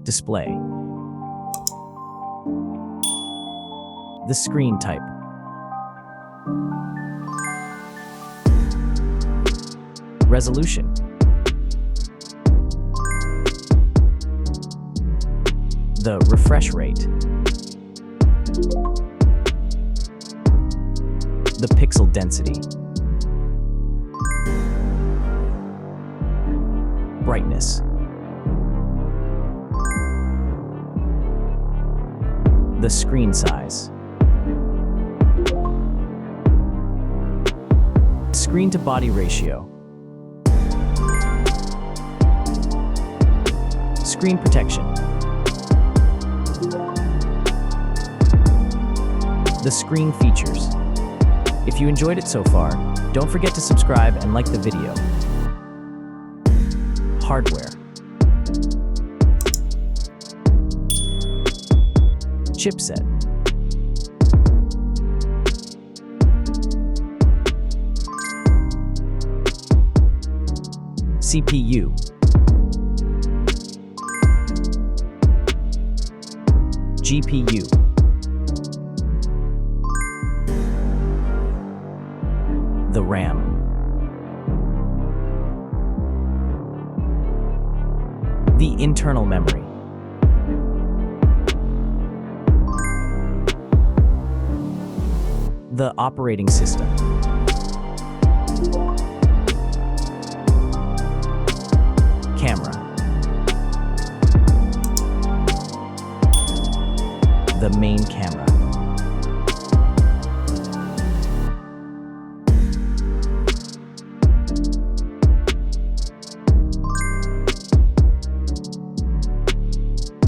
Display. The screen type. Resolution. The refresh rate. The pixel density. Brightness. The screen size. Screen to body ratio. Screen protection. The screen features. If you enjoyed it so far, don't forget to subscribe and like the video. Hardware. Chipset. CPU. GPU. The RAM. The internal memory. The operating system. Camera. The main camera.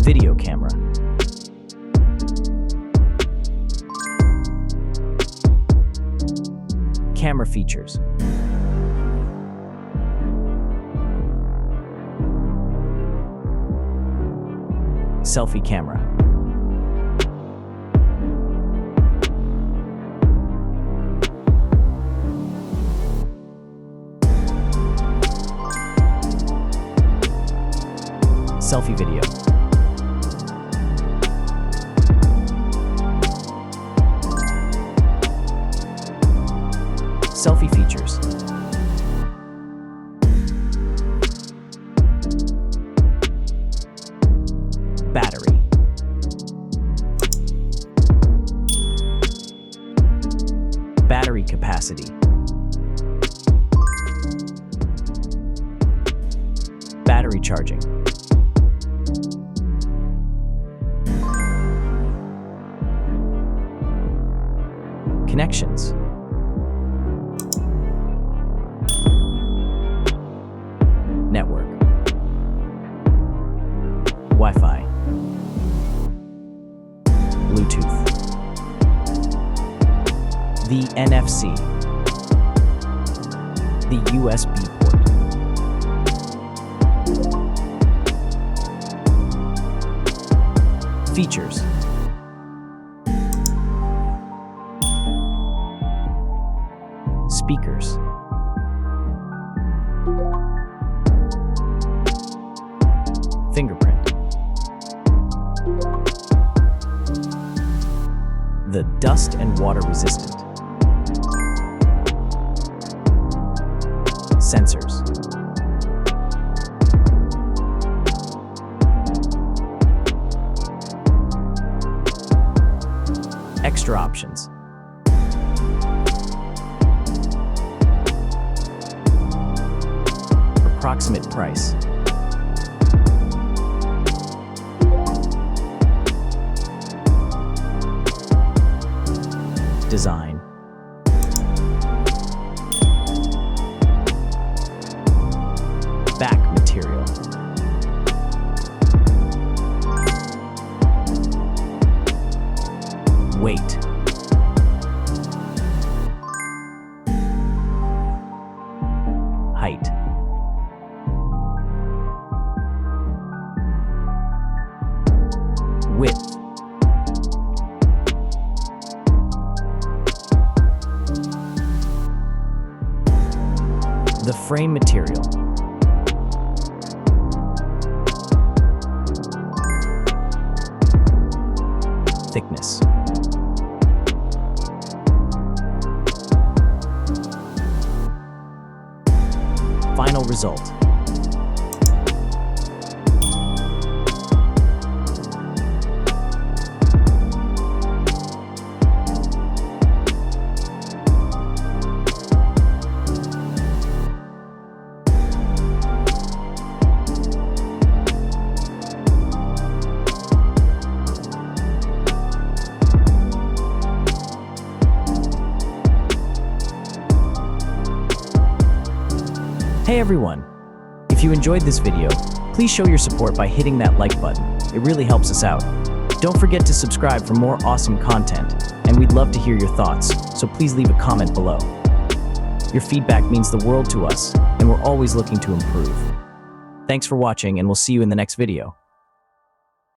Video camera. Camera features. Selfie camera. Selfie video. Selfie features. Battery. Battery capacity. Battery charging. Connections. Network. Wi-Fi. Bluetooth. The NFC. The USB port. Features. Speakers. Fingerprint. The dust and water resistant. Sensors. Extra options. Approximate price. Design. Back material. Weight. Height. Width. The frame material. thickness. Final result. Hey everyone! If you enjoyed this video, please show your support by hitting that like button. It really helps us out. Don't forget to subscribe for more awesome content, and we'd love to hear your thoughts, so please leave a comment below. Your feedback means the world to us, and we're always looking to improve. Thanks for watching, and we'll see you in the next video.